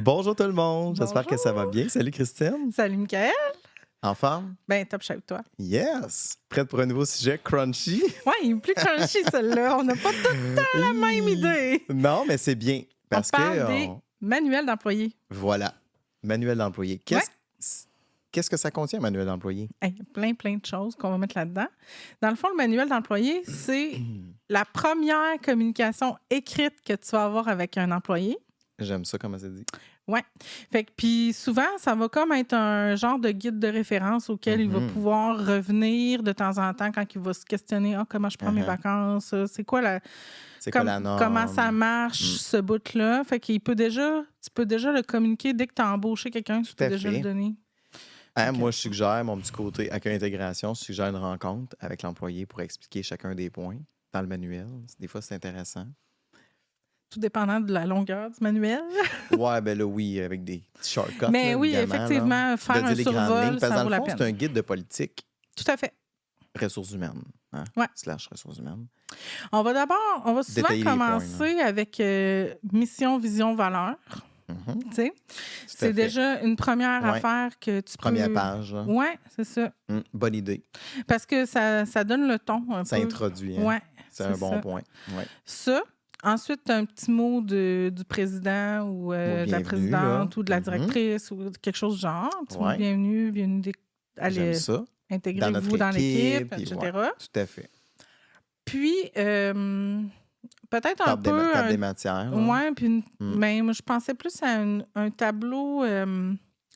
Bonjour tout le monde, j'espère que ça va Bonjour. bien. Salut Christine, Salut, Michael. en forme? Ben, top shape, toi. Yes! Prête pour un nouveau sujet crunchy? Ouais, il est plus crunchy, celui-là. On n'a pas tout la même idée. Non, mais c'est bien, On parce parle que, des manuels d'employés. voilà, manuel d'employé. Ouais. Qu'est-ce que ça contient, un manuel d'employé? Hey, plein de choses qu'on va mettre là-dedans. Dans le fond, le manuel d'employé, c'est la première communication écrite que tu vas avoir avec un employé. J'aime ça, comment c'est dit. Ouais. Fait que, puis souvent, ça va comme être un genre de guide de référence auquel il va pouvoir revenir de temps en temps quand il va se questionner comment je prends mes vacances, c'est quoi la norme? comment ça marche ce bout-là. Fait qu'il peut déjà, tu peux déjà le communiquer dès que tu as embauché quelqu'un, tu peux à déjà fait. le donner. Ok. Moi, je suggère, mon petit côté accueil intégration, je suggère une rencontre avec l'employé pour expliquer chacun des points dans le manuel. Des fois, c'est intéressant. Tout dépendant de la longueur du manuel. Ouais, ben là, oui, avec des petits shortcuts. Mais là, oui, évidemment, effectivement, là. faire De un dire les grandes lignes, survol, parce que ça dans vaut le la fond, peine. c'est un guide de politique, Tout à fait. ressources humaines. Hein? Ouais. / ressources humaines. On va souvent Détailler les points, commencer avec mission, vision, valeur. Tu sais, c'est déjà une première affaire que tu Première peux... page. Là. Oui, c'est ça. Bonne idée. Parce que ça donne le ton un Ça peu. introduit. Hein? Ouais, c'est un bon point. Ouais. Ça. Ensuite, tu as un petit mot du président ou de la présidente là. ou de la directrice ou quelque chose du genre. Un petit mot de bienvenue, allez, ça. intégrez-vous dans l'équipe, etc. Tout à fait. Puis, peut-être un peu... Table des matières. Oui, puis moi, je pensais plus à un tableau,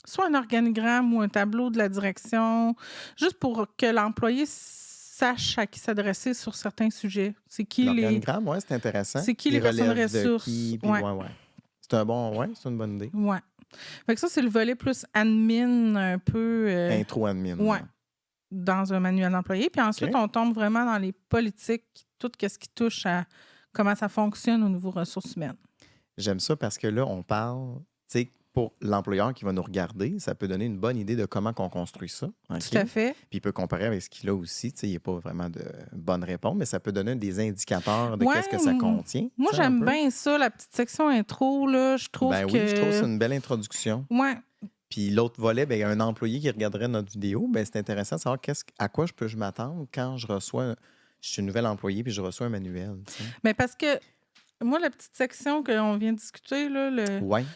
soit un organigramme ou un tableau de la direction, juste pour que l'employé sache à qui s'adresser sur certains sujets. C'est qui l'organigramme, c'est intéressant. C'est qui les personnes ressources. C'est c'est une bonne idée. Ouais. Fait que ça, c'est le volet plus admin, un peu... Intro admin. Ouais. Dans un manuel d'employé. Puis ensuite, on tombe vraiment dans les politiques, tout ce qui touche à comment ça fonctionne au niveau ressources humaines. J'aime ça parce que là, on parle, tu sais, pour l'employeur qui va nous regarder, ça peut donner une bonne idée de comment on construit ça. Okay? Tout à fait. Puis il peut comparer avec ce qu'il a aussi. Tu sais, il n'y a pas vraiment de bonne réponse, mais ça peut donner des indicateurs de qu'est-ce que ça contient. Moi, j'aime bien ça, la petite section intro. Là, je trouve que... oui, je trouve que c'est une belle introduction. Ouais. Puis l'autre volet, bien, un employé qui regarderait notre vidéo, bien, c'est intéressant de savoir à quoi je peux m'attendre quand je suis un nouvel employé puis je reçois un manuel. T'sais. Mais parce que moi, la petite section qu'on vient de discuter, là,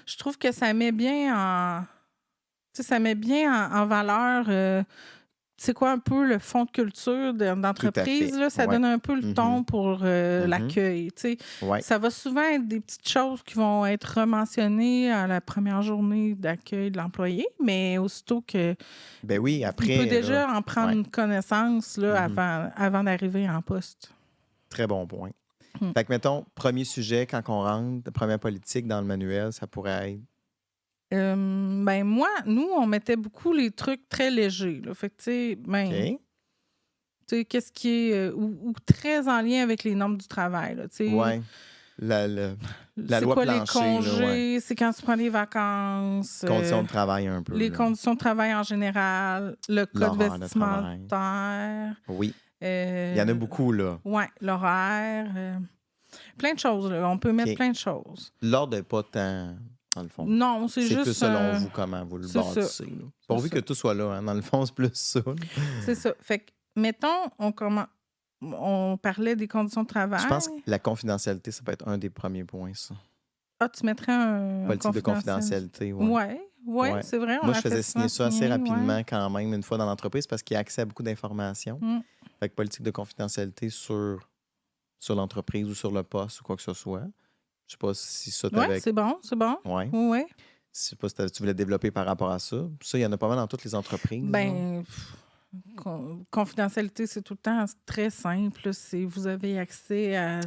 je trouve que ça met bien en valeur c'est quoi un peu le fond de culture d'entreprise. Là, ça donne un peu le ton pour l'accueil. Ça va souvent être des petites choses qui vont être rementionnées à la première journée d'accueil de l'employé, mais aussitôt que après, il peut déjà en prendre une connaissance là, avant d'arriver en poste. Très bon point. Fait que, mettons, premier sujet, quand on rentre, première politique dans le manuel, ça pourrait être... nous, on mettait beaucoup les trucs très légers. Là. Fait que, tu sais, qu'est-ce qui est... ou très en lien avec les normes du travail. Oui. La loi quoi, plancher. Les congés, c'est quand tu prends des vacances. Conditions de travail un peu. Les conditions de travail en général, le code vestimentaire. Oui. Il y en a beaucoup, là. Oui, l'horaire. Plein de choses. Là. On peut mettre plein de choses. L'ordre n'est pas tant... Dans le fond. Non, c'est juste... C'est plus selon vous comment vous le bâtissez. Pourvu que tout soit là. Hein. Dans le fond, c'est plus ça. C'est ça. Fait que, mettons, on parlait des conditions de travail. Je pense que la confidentialité, ça peut être un des premiers points, ça. Ah, tu mettrais un... Politique de confidentialité, Oui, c'est vrai. Moi, je faisais signer ça assez rapidement quand même, une fois dans l'entreprise, parce qu'il y a accès à beaucoup d'informations. Fait que politique de confidentialité sur l'entreprise ou sur le poste ou quoi que ce soit. Je sais pas si ça t'avait... Oui, c'est bon. Oui. Oui. Je sais pas si tu voulais développer par rapport à ça. Ça, il y en a pas mal dans toutes les entreprises. Confidentialité, c'est tout le temps très simple. Vous avez accès à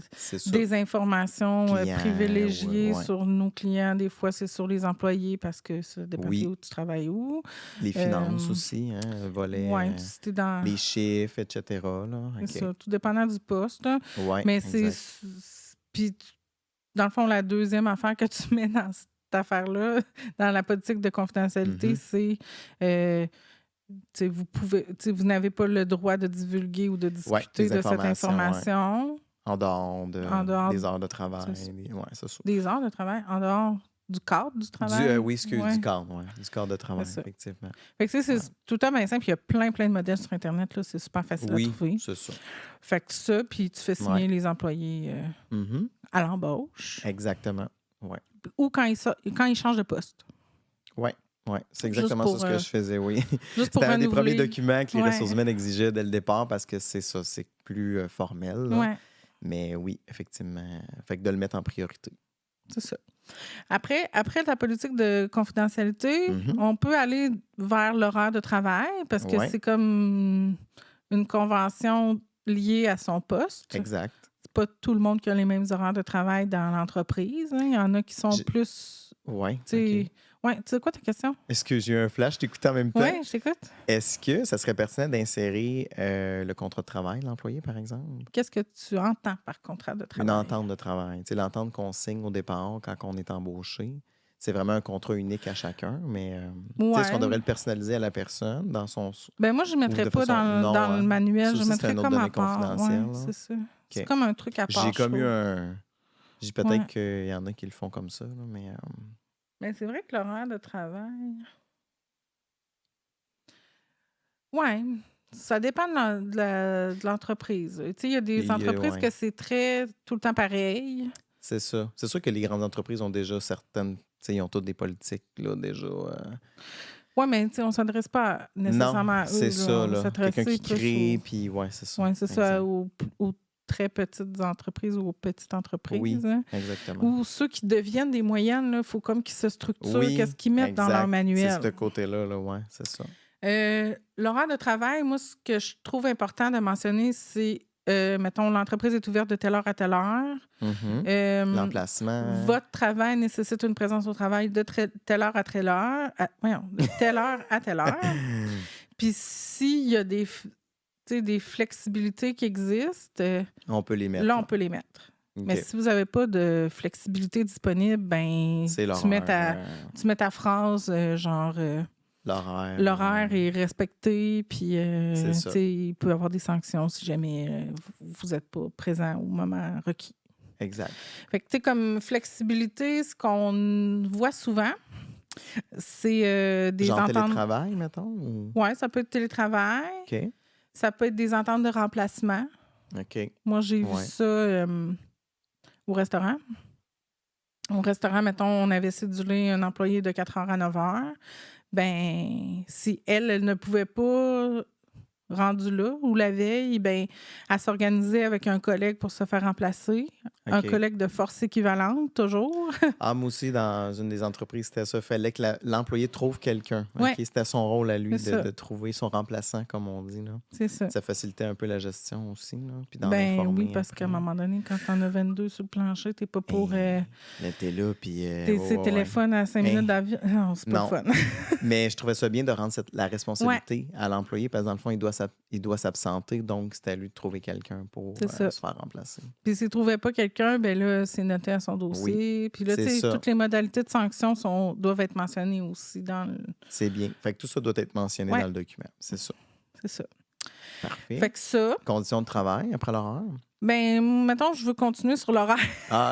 des informations privilégiées sur nos clients. Des fois, c'est sur les employés parce que ça dépend où tu travailles où. Les finances aussi, hein, le volet, les chiffres, etc. Là. C'est ça, tout dépendant du poste. Mais Puis, dans le fond, la deuxième affaire que tu mets dans cette affaire-là, dans la politique de confidentialité, c'est vous n'avez pas le droit de divulguer ou de discuter de cette information. En dehors des heures de travail. Des heures de travail, en dehors du cadre du travail. Oui, du cadre, oui. Du cadre de travail, effectivement. Fait que c'est tout le temps bien simple. Il y a plein de modèles sur Internet. Là, c'est super facile à trouver. Oui, c'est ça. Fait que ça, puis tu fais signer les employés à l'embauche. Exactement, oui. Ou quand ils changent de poste. Oui. Oui, c'est exactement ça ce que je faisais, oui. C'était un des premiers documents que les ressources humaines exigeaient dès le départ parce que c'est ça, c'est plus formel. Là. Mais oui, effectivement. Fait que de le mettre en priorité. C'est ça. Après ta politique de confidentialité, on peut aller vers l'horaire de travail parce que c'est comme une convention liée à son poste. Exact. C'est pas tout le monde qui a les mêmes horaires de travail dans l'entreprise. Hein. Il y en a qui sont plus... Oui, Ouais, tu sais quoi ta question? Est-ce que j'ai eu un flash? Je t'écoutais en même temps. Oui, je t'écoute. Est-ce que ça serait pertinent d'insérer le contrat de travail de l'employé, par exemple? Qu'est-ce que tu entends par contrat de travail? Une entente de travail. Tu sais, l'entente qu'on signe au départ quand on est embauché. C'est vraiment un contrat unique à chacun, mais est-ce qu'on devrait le personnaliser à la personne dans son... Ben moi, je ne mettrais pas dans le manuel. Je mettrais comme à part. Ouais, c'est ça. Okay. C'est comme un truc à part. J'ai comme eu un... Peut-être qu'il y en a qui le font comme ça, là, mais... Mais c'est vrai que l'horaire de travail... Oui, ça dépend de l'entreprise. Tu sais, il y a des entreprises que c'est très tout le temps pareil. C'est ça. C'est sûr que les grandes entreprises ont déjà certaines... Tu sais, ils ont toutes des politiques, là, déjà... Oui, mais tu sais, on ne s'adresse pas nécessairement à eux. C'est ça, là. Quelqu'un qui crée, puis c'est ça. Oui, c'est ça. Aux très petites entreprises ou aux petites entreprises. Oui, hein. Exactement. Ou ceux qui deviennent des moyennes, il faut comme qu'ils se structurent, qu'est-ce qu'ils mettent dans leur manuel. C'est ce côté-là, là, oui, c'est ça. L'horaire de travail, moi, ce que je trouve important de mentionner, c'est, mettons, l'entreprise est ouverte de telle heure à telle heure. L'emplacement. Votre travail nécessite une présence au travail de telle heure à telle heure. De telle heure à telle heure. Puis s'il y a des flexibilités qui existent, on peut les mettre. Là, on peut les mettre. Okay. Mais si vous n'avez pas de flexibilité disponible, ben tu mets ta phrase genre... L'horaire est respecté, puis il peut y avoir des sanctions si jamais vous n'êtes pas présent au moment requis. Exact. Fait que, tu sais, comme flexibilité, ce qu'on voit souvent, c'est des genre ententes... télétravail, mettons? Oui, ça peut être télétravail. OK. Ça peut être des ententes de remplacement. OK. Moi, j'ai vu ça au restaurant. Au restaurant, mettons, on avait cédulé un employé de 4h à 9h. Ben, si elle ne pouvait pas, rendu là, ou la veille, ben, elle s'organisait avec un collègue pour se faire remplacer. Okay. Un collègue de force équivalente, toujours. Moi aussi, dans une des entreprises, c'était ça. Il fallait que l'employé trouve quelqu'un. Ouais. Okay? C'était son rôle à lui de trouver son remplaçant, comme on dit. Là. C'est ça. Ça facilitait un peu la gestion aussi. Là, puis oui, parce qu'à un moment donné, quand t'en as 22 sur le plancher, t'es pas pour... Là, t'es là, puis... T'es téléphone à 5 minutes d'avion. Non, c'est pas fun. Mais je trouvais ça bien de rendre la responsabilité à l'employé, parce que dans le fond, il doit s'absenter, donc c'était à lui de trouver quelqu'un pour se faire remplacer. Puis s'il ne trouvait pas quelqu'un, ben là, c'est noté à son dossier. Puis là, tu sais, toutes les modalités de sanction doivent être mentionnées aussi dans le... C'est bien. Fait que tout ça doit être mentionné dans le document. C'est ça. C'est ça. Parfait. Fait que ça... Conditions de travail après l'horaire? Ben, mettons, je veux continuer sur l'horaire.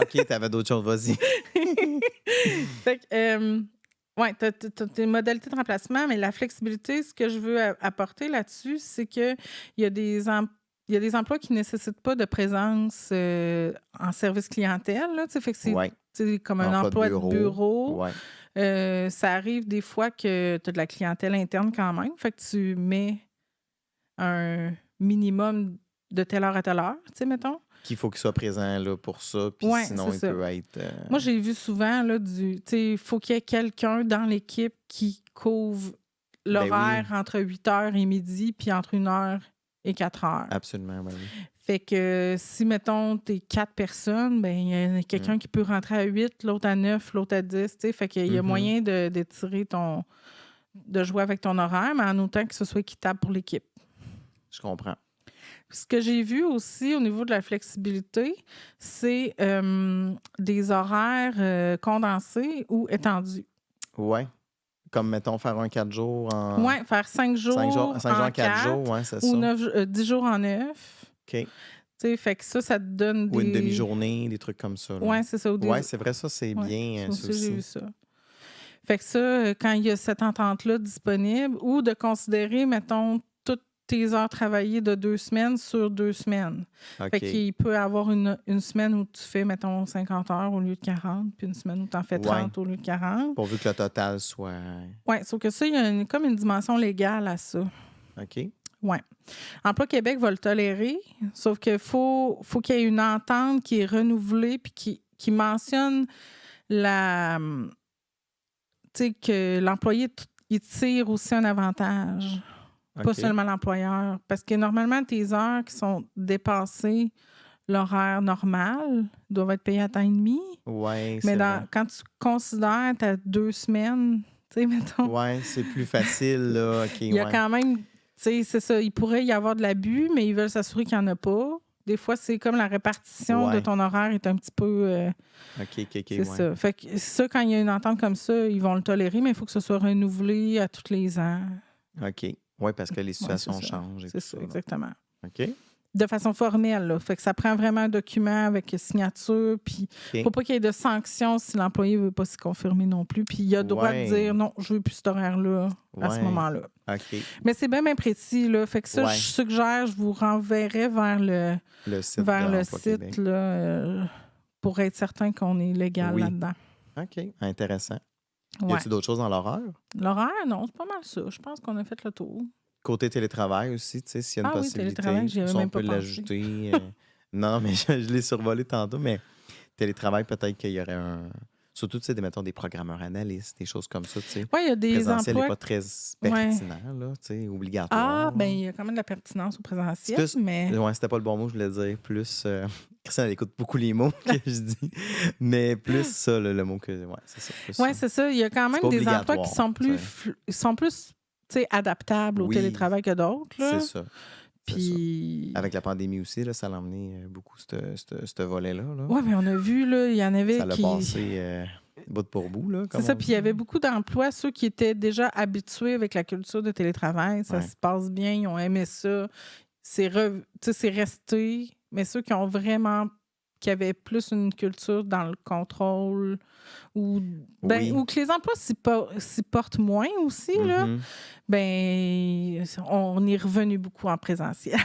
OK, t'avais d'autres choses, vas-y. Fait que... oui, tu as tes modalités de remplacement, mais la flexibilité, ce que je veux apporter là-dessus, c'est qu'il y a des emplois qui ne nécessitent pas de présence en service clientèle. Là, fait que c'est comme un emploi de bureau. Ouais. Ça arrive des fois que tu as de la clientèle interne quand même. Fait que tu mets un minimum de telle heure à telle heure, tu sais, mettons. Qu'il faut qu'il soit présent là, pour ça, puis sinon, il peut être... Moi, j'ai vu souvent, là, il faut qu'il y ait quelqu'un dans l'équipe qui couvre l'horaire entre 8h et midi, puis entre 1h et 4h. Absolument, oui. Fait que si, mettons, t'es 4 personnes, ben il y a quelqu'un qui peut rentrer à 8, l'autre à 9, l'autre à 10, tu sais. Fait qu'il y a moyen d'étirer de jouer avec ton horaire, mais en autant que ce soit équitable pour l'équipe. Je comprends. Ce que j'ai vu aussi au niveau de la flexibilité, c'est des horaires condensés ou étendus. Oui. Comme, mettons, faire un 4 jours en... Oui, faire 5 jours, 5 jours en 4 jours, oui, c'est ça. Ou 10 jours en 9. OK. Fait que ça te donne Ou une demi-journée, des trucs comme ça. Oui, c'est ça. Oui, c'est vrai, ça, c'est bien. Ça aussi, j'ai vu ça. Fait que ça, quand il y a cette entente-là disponible, ou de considérer, mettons, toutes tes heures travaillées de 2 semaines sur 2 semaines. Fait qu'il peut y avoir une semaine où tu fais, mettons, 50 heures au lieu de 40, puis une semaine où tu en fais 30 au lieu de 40. Pourvu que le total soit... Oui, sauf que ça, il y a comme une dimension légale à ça. OK. Oui. Emploi Québec va le tolérer, sauf qu'il faut qu'il y ait une entente qui est renouvelée puis qui mentionne que l'employé il tire aussi un avantage, pas seulement l'employeur. Parce que normalement, tes heures qui sont dépassées l'horaire normal doivent être payées à temps et demi. Oui, mais quand tu considères ta 2 semaines, tu sais, mettons... Oui, c'est plus facile, là. Il y a quand même... C'est ça, il pourrait y avoir de l'abus, mais ils veulent s'assurer qu'il n'y en a pas. Des fois, c'est comme la répartition de ton horaire est un petit peu... c'est ça. Fait que ça, quand il y a une entente comme ça, ils vont le tolérer, mais il faut que ce soit renouvelé à tous les ans. OK. Oui, parce que les situations changent. C'est ça, exactement. OK. De façon formelle, là. Fait que ça prend vraiment un document avec signature, puis il ne faut pas qu'il y ait de sanctions si l'employé ne veut pas s'y confirmer non plus. Puis il a le droit de dire non, je ne veux plus cet horaire-là à ce moment-là. OK. Mais c'est bien précis, là. Fait que ça, je suggère, je vous renverrai vers le site là, pour être certain qu'on est légal là-dedans. OK. Intéressant. Y a-t-il d'autres choses dans l'horaire? L'horaire, non, c'est pas mal ça. Je pense qu'on a fait le tour. Côté télétravail aussi, tu sais, s'il y a une possibilité, on peut l'ajouter. Non, mais je l'ai survolé tantôt, mais télétravail, peut-être qu'il y aurait surtout, tu sais, mettons, des programmeurs analystes, des choses comme ça, tu sais. Oui, il y a des présentiel emplois... n'est pas très pertinent, là, tu sais, obligatoire. Ah, bien, il y a quand même de la pertinence au présentiel, mais... Oui, c'était pas le bon mot, je voulais dire. Plus... Christiane, elle écoute beaucoup les mots que je dis, mais plus ça, le mot que... Oui, c'est ça. Oui, c'est ça. Il y a quand même des emplois qui sont plus adaptables au télétravail que d'autres. Là. C'est ça. Puis... Avec la pandémie aussi, là, ça l'a emmené beaucoup, ce volet-là. Oui, mais on a vu, là, il y en avait ça l'a passé bout pour bout. Là, c'est ça, puis il y avait beaucoup d'emplois, ceux qui étaient déjà habitués avec la culture de télétravail. Ça se passe bien, ils ont aimé ça. C'est resté. Mais ceux qui avaient plus une culture dans le contrôle ou que les emplois s'y portent moins aussi, là, ben on est revenu beaucoup en présentiel.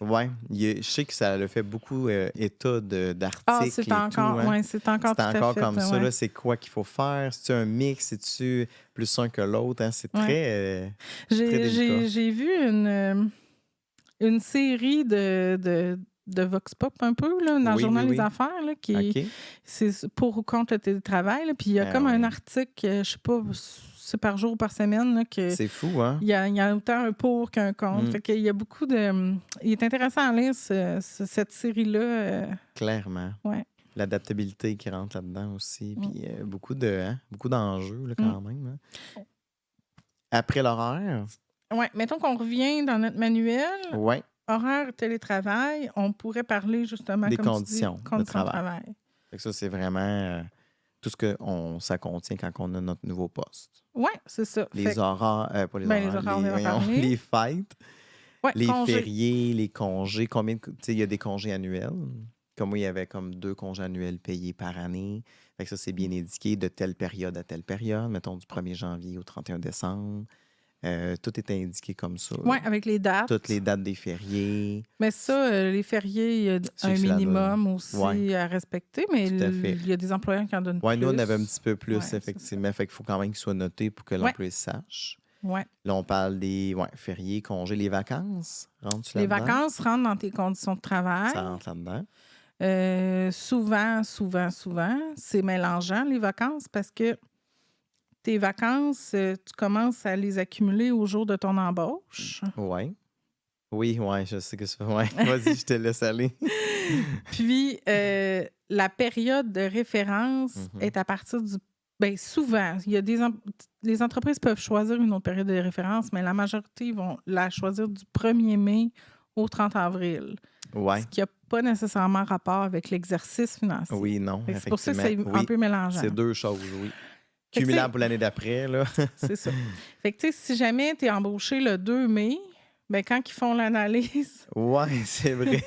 Oui, je sais que ça a fait beaucoup état d'articles. Ah, c'est encore, c'est encore tout à fait. C'est encore comme ça, là, c'est quoi qu'il faut faire? C'est-tu un mix? C'est-tu plus un que l'autre? Hein? C'est très délicat. J'ai vu une série de Vox Pop un peu, là, dans le Journal des Affaires, là, c'est pour ou contre le télétravail. Puis il y a comme un article, je sais pas, c'est par jour ou par semaine. Là, que c'est fou, hein? Il y a autant un pour qu'un contre. Fait qu'il y a beaucoup de... Il est intéressant à lire cette série-là. Clairement. Ouais. L'adaptabilité qui rentre là-dedans aussi. Puis beaucoup d'enjeux là, quand même. Hein? Après l'horaire... Oui, mettons qu'on revient dans notre manuel. Oui. Horaire télétravail, on pourrait parler justement des comme conditions de travail. Fait que ça, c'est vraiment tout ce que ça contient quand on a notre nouveau poste. Oui, c'est ça. Les horaires, pas les horaires, les fêtes, les fériés, les congés. Il y a des congés annuels. Comme moi, il y avait comme 2 congés annuels payés par année. Fait que ça, c'est bien indiqué de telle période à telle période, mettons du 1er janvier au 31 décembre. Tout est indiqué comme ça. Oui, avec les dates. Toutes les dates des fériés. Mais ça, les fériés, il y a un minimum aussi à respecter, mais il y a des employeurs qui en donnent plus. Oui, nous, on avait un petit peu plus, effectivement. Fait qu'il faut quand même qu'il soit noté pour que l'employé sache. Ouais. Là, on parle des fériés, congés, les vacances. Les vacances rentrent dans tes conditions de travail. Ça rentre là-dedans. Souvent, c'est mélangeant, les vacances, parce que tes vacances, tu commences à les accumuler au jour de ton embauche. Oui. Oui, je sais que c'est... Ouais. Vas-y, je te laisse aller. Puis, la période de référence est à partir du... Bien, souvent, il y a les entreprises peuvent choisir une autre période de référence, mais la majorité vont la choisir du 1er mai au 30 avril. Ouais. Ce qui n'a pas nécessairement rapport avec l'exercice financier. Oui, non, effectivement. C'est pour ça que c'est un peu mélangeant. C'est 2 choses, oui. Cumulable pour l'année d'après, là. C'est ça. Fait que, tu sais, si jamais tu es embauché le 2 mai, Ben, quand ils font l'analyse. Ouais, c'est vrai.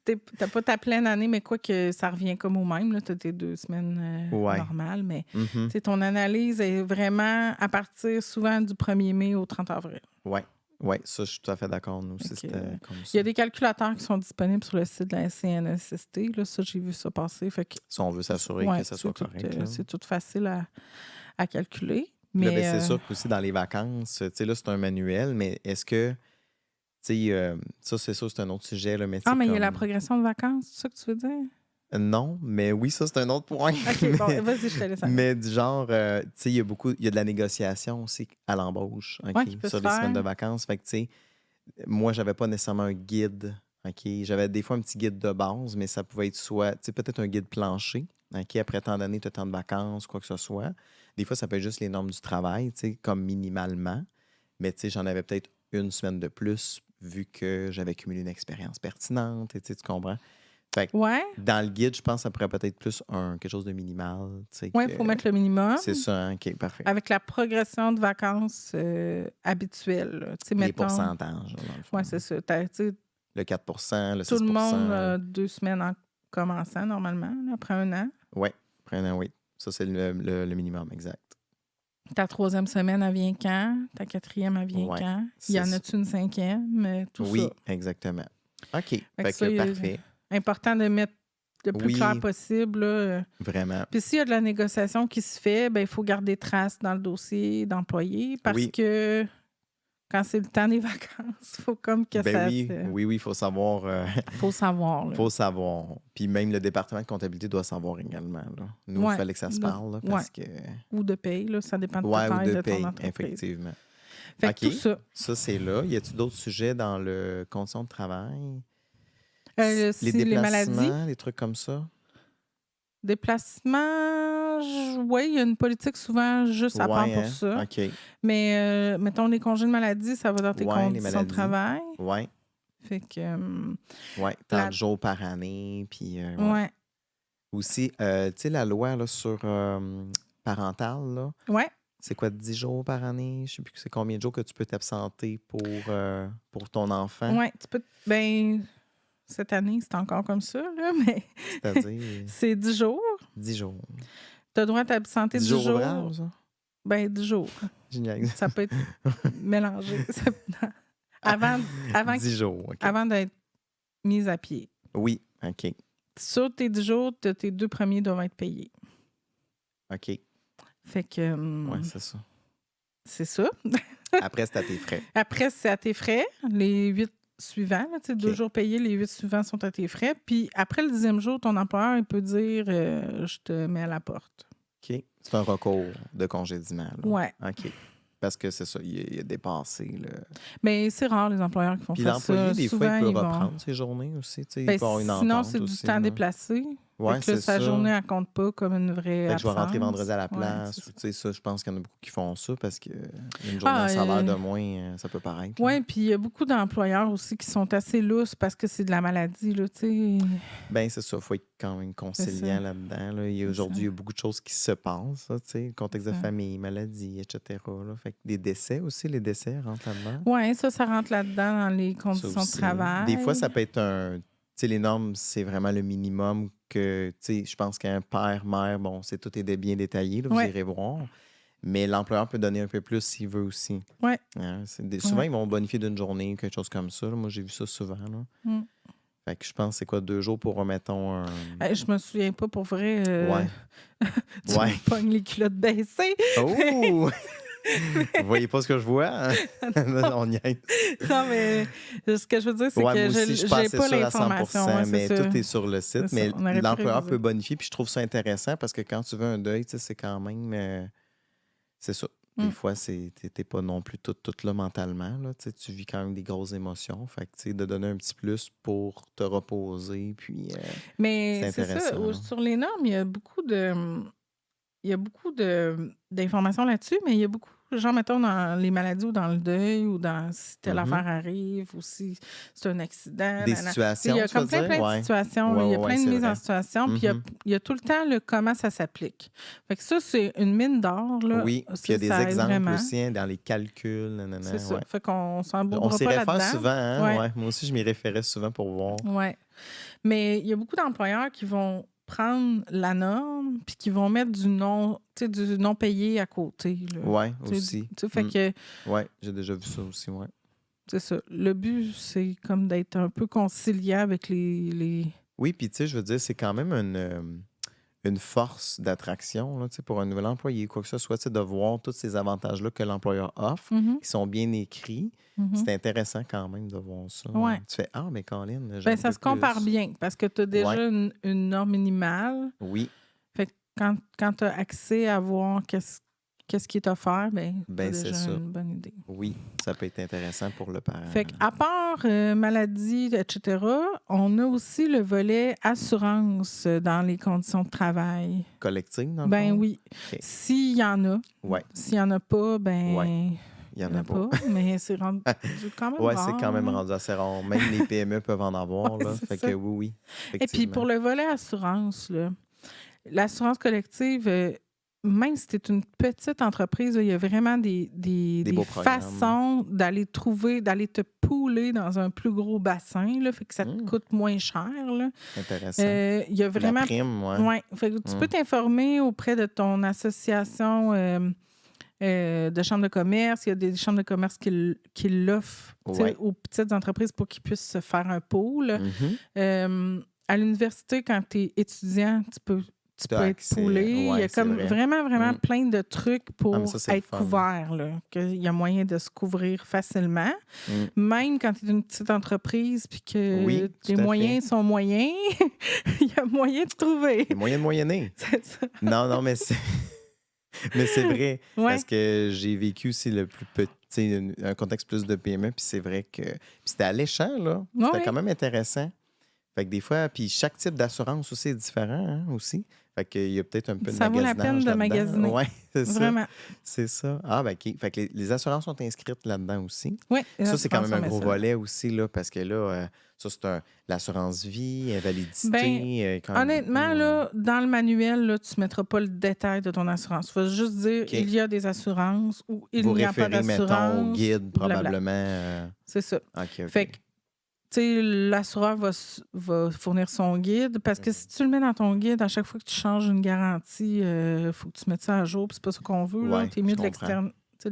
T'as pas ta pleine année, mais quoi que ça revient comme au même. Là, t'as tes 2 semaines normales. Mais ton analyse est vraiment à partir souvent du 1er mai au 30 avril. Oui. Oui, ça, je suis tout à fait d'accord. Nous aussi, c'était comme ça. Il y a des calculateurs qui sont disponibles sur le site de la CNSST. Là, ça, j'ai vu ça passer. Fait que, si on veut s'assurer que ça soit correct. C'est tout facile à calculer. Mais Mais c'est sûr qu'aussi dans les vacances, tu sais, là, c'est un manuel, mais est-ce que, tu sais, ça, c'est sûr, c'est un autre sujet. Là, mais mais il y a la progression de vacances, c'est ça que tu veux dire? Non, mais oui, ça, c'est un autre point. OK, bon, vas-y, je te laisse aller. Mais du genre, tu sais, il y a de la négociation aussi à l'embauche, sur les semaines de vacances. Fait que, tu sais, moi, j'avais pas nécessairement un guide, J'avais des fois un petit guide de base, mais ça pouvait être soit, tu sais, peut-être un guide plancher, après tant d'années, tu as tant de vacances, quoi que ce soit. Des fois, ça peut être juste les normes du travail, tu sais, comme minimalement. Mais, tu sais, j'en avais peut-être une semaine de plus vu que j'avais cumulé une expérience pertinente, tu comprends? Fait que dans le guide, je pense que ça pourrait peut-être plus quelque chose de minimal. Oui, il faut mettre le minimum. C'est ça, hein? OK, parfait. Avec la progression de vacances habituelle. Les pourcentages, dans le fond. Oui, c'est ça. Le 4 le 6 tout le monde, 2 semaines en commençant, normalement, là, après un an. Oui, après un an, oui. Ça, c'est le minimum, exact. Ta 3e semaine, elle vient quand? Ta 4e, elle vient quand? Il y en a-tu une 5e? Tout ça. Oui, exactement. OK, fait que parfait. Important de mettre le plus clair possible. Là. Vraiment. Puis s'il y a de la négociation qui se fait, ben il faut garder trace dans le dossier d'employé parce que quand c'est le temps des vacances, il faut comme que ça Oui, il faut savoir. faut savoir. Il faut savoir. Puis même le département de comptabilité doit savoir également. Là. Nous, il fallait que ça se parle. Là, parce que... Ou de paye, là, ça dépend de ta taille de ton entreprise. Effectivement. Fait que tout ça. Ça, c'est là. Y a-t-il d'autres sujets dans le condition de travail? Les maladies. Les trucs comme ça? Déplacement, oui, il y a une politique souvent juste à part pour ça. OK. Mais mettons, les congés de maladie, ça va dans tes conditions de travail. Oui. Fait que... tant de jours par année. Puis, aussi, tu sais, la loi là, sur parentale, là. Oui. C'est quoi, 10 jours par année? Je ne sais plus c'est combien de jours que tu peux t'absenter pour ton enfant. Oui, tu peux... Ben... Cette année, c'est encore comme ça, là, mais... C'est-à-dire? C'est 10 jours. 10 jours. Tu as le droit de t'absenter 10 jours. 10 jours ouvrables, ça? Ben, 10 jours. Génial. Ça peut être mélangé. Avant 10 jours, OK. Avant d'être mise à pied. Oui, OK. Sur tes 10 jours, tes 2 premiers doivent être payés. OK. Fait que... oui, c'est ça. C'est ça. Après, c'est à tes frais. Après, c'est à tes frais. Les 8 suivants, là, 2 jours payés, les 8 suivants sont à tes frais. Puis après le 10e jour, ton employeur il peut dire je te mets à la porte. OK. C'est un recours de congédiement. Oui. OK. Parce que c'est ça, il a dépassé. Mais c'est rare, les employeurs qui font ça. Puis l'employé, des fois, il peut reprendre ses journées aussi. Il peut avoir une entente sinon, c'est du temps déplacé. Oui, c'est sa journée, elle compte pas comme une vraie absence. Je vais rentrer vendredi à la place. Ça, je pense qu'il y en a beaucoup qui font ça parce qu'une journée de salaire de moins, ça peut paraître. Oui, puis il y a beaucoup d'employeurs aussi qui sont assez lousses parce que c'est de la maladie. Bien, c'est ça. Il faut être quand même conciliant là-dedans. Là. Aujourd'hui, il y a beaucoup de choses qui se passent. Le contexte de famille, maladie, etc. Là. Fait que des décès aussi, les décès rentrent là-dedans. Oui, ça rentre là-dedans dans les conditions de travail. Des fois, ça peut être les normes, c'est vraiment le minimum que, je pense qu'un père, mère, bon, tout est bien détaillé, là, vous irez voir. Mais l'employeur peut donner un peu plus s'il veut aussi. Oui. Hein, souvent, ils vont bonifier d'une journée ou quelque chose comme ça. Là. Moi, j'ai vu ça souvent. Là. Fait que je pense c'est quoi, 2 jours pour, mettons... je me souviens pas, pour vrai. Tu me pognes les culottes baissées. Oh! Vous voyez pas ce que je vois? Hein? On y est. Non, mais ce que je veux dire, c'est que j'ai pas l'information. Mais tout est sur le site. Mais l'employeur peut bonifier. Puis je trouve ça intéressant parce que quand tu veux un deuil, c'est quand même... c'est ça. Des fois, t'es pas non plus tout là mentalement. Là, tu vis quand même des grosses émotions. Fait que de donner un petit plus pour te reposer. Puis, mais c'est ça. Sur les normes, il y a beaucoup d'informations là-dessus, mais il y a beaucoup genre, mettons, dans les maladies ou dans le deuil ou dans si telle affaire arrive ou si c'est un accident. Des situations, il y a tu veux comme plein dire? de Ouais. situations. Ouais, Il y a ouais, plein de c'est mises en vrai. situation. Puis il y a tout le temps le comment ça s'applique. Fait que ça, c'est une mine d'or. Là. Oui, puis il y a des ça aide exemples vraiment. aussi hein, dans les calculs. Nanana, C'est ça. ouais. Fait qu'on On s'embourbrera s'y pas réfère là-dedans. souvent, hein? Ouais. Ouais. Moi aussi, je m'y référais souvent pour voir. Oui. Mais il y a beaucoup d'employeurs qui vont prendre la norme puis qui vont mettre du non payé à côté. Oui, aussi. Fait que oui, j'ai déjà vu ça aussi, oui. c'est ça. Le but, c'est comme d'être un peu conciliant avec les... Oui, puis tu sais, je veux dire, c'est quand même une force d'attraction là, pour un nouvel employé, quoi que ce soit, de voir tous ces avantages-là que l'employeur offre, qui sont bien écrits. C'est intéressant quand même de voir ça. Ouais. Tu fais « Ah, mais Colin, Ben, ça se compare bien parce que tu as déjà une norme minimale. Oui. Fait que quand tu as accès à voir qu'est-ce qui est offert, ben c'est déjà une bonne idée. Oui, ça peut être intéressant pour le parent. Fait qu'à part maladie, etc., on a aussi le volet assurance dans les conditions de travail. Collective, dans le fond? Oui. Okay. S'il y en a. Ouais. S'il n'y en a pas, ben... Ouais. Il n'y en a pas. Mais c'est rendu quand même rare. Oui, c'est quand même rendu assez rare. Même les PME peuvent en avoir. Là. Fait que oui. Et puis pour le volet assurance, l'assurance collective, même si c'est une petite entreprise, il y a vraiment des façons d'aller te pooler dans un plus gros bassin, là, fait que ça te coûte moins cher. Là. Intéressant. Il y a vraiment... La prime, fait que tu peux t'informer auprès de ton association de chambre de commerce. Il y a des chambres de commerce qui l'offrent aux petites entreprises pour qu'ils puissent se faire un pool. À l'université, quand tu es étudiant, tu peux être poolé. Il y a comme vraiment plein de trucs pour être couvert. Qu'il y a moyen de se couvrir facilement. Même quand tu es une petite entreprise puis que tes moyens sont moyens, il y a moyen de trouver. Il y a moyen de moyenner. C'est ça. Non, mais c'est... Mais c'est vrai, parce que j'ai vécu aussi le plus petit, un contexte plus de PME, puis c'est vrai que... Puis c'était alléchant, là. C'était quand même intéressant. Fait que des fois, puis chaque type d'assurance aussi est différent, hein, aussi. Fait qu'il y a peut-être un peu de magasinage. Ça vaut la peine de magasiner. Oui, c'est ça. Vraiment. C'est ça. Ah, ben OK. Fait que les assurances sont inscrites là-dedans aussi. Oui. Ça, c'est quand même un gros volet aussi, là, parce que là, ça, c'est l'assurance vie, invalidité. Honnêtement, là, dans le manuel, là, tu ne mettras pas le détail de ton assurance. Il faut juste dire il y a des assurances ou il n'y a pas d'assurance. Vous référez, mettons, au guide, probablement. C'est ça. OK. Fait que, tu sais, l'assureur va fournir son guide parce que si tu le mets dans ton guide, à chaque fois que tu changes une garantie, il faut que tu mettes ça à jour. Puis c'est pas ça qu'on veut. Tu es mieux de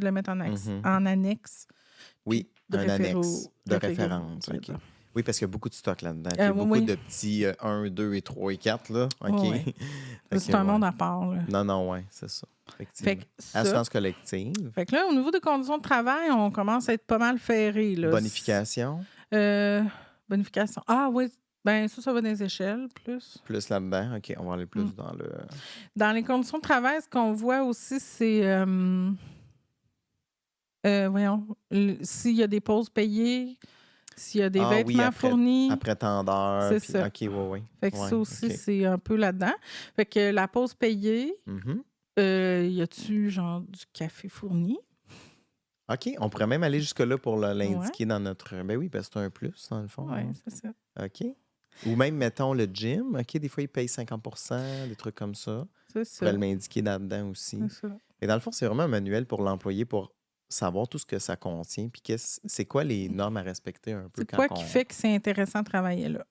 le mettre en annexe. Oui, un annexe de référence. Okay. Oui, parce qu'il y a beaucoup de stock là-dedans. Il y a beaucoup de petits 1, 2 et 3 et 4. Là. OK. C'est un monde à part. Là. Non, oui, c'est ça. Fait que assurance collective. Fait que là, au niveau des conditions de travail, on commence à être pas mal ferré. Là. Bonification. Bonification. Ah oui, ben ça va dans les échelles plus. Plus là-dedans, OK. On va aller plus dans le... Dans les conditions de travail, ce qu'on voit aussi, c'est... s'il y a des pauses payées, s'il y a des vêtements fournis. Après tant d'heures. C'est ça. OK, oui. Fait que ça aussi, c'est un peu là-dedans. Fait que la pause payée, y a-tu genre du café fourni? OK, on pourrait même aller jusque-là pour l'indiquer dans notre... Ben oui, parce que c'est un plus, dans le fond. Oui, c'est ça. OK. Ou même, mettons, le gym. OK, des fois, ils payent 50%, des trucs comme ça. C'est ça. On pourrait le m'indiquer là-dedans aussi. C'est ça. Et dans le fond, c'est vraiment un manuel pour l'employé pour savoir tout ce que ça contient. Puis c'est quoi les normes à respecter un peu. C'est quoi qui fait que c'est intéressant de travailler là?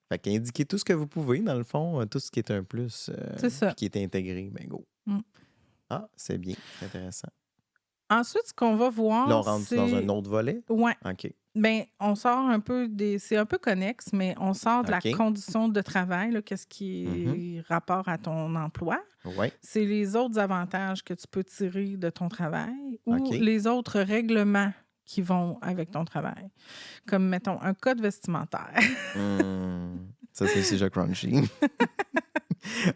Fait qu'indiquer tout ce que vous pouvez, dans le fond, tout ce qui est un plus. C'est ça. Qui est intégré, ben go. Ah, c'est bien, c'est intéressant. Ensuite, ce qu'on va voir, là, on rentre dans un autre volet? Oui. OK. Bien, on sort un peu c'est un peu connexe, mais on sort de la condition de travail, là, qu'est-ce qui est rapport à ton emploi. Oui. C'est les autres avantages que tu peux tirer de ton travail ou les autres règlements qui vont avec ton travail. Comme, mettons, un code vestimentaire. Ça, c'est le sujet crunchy.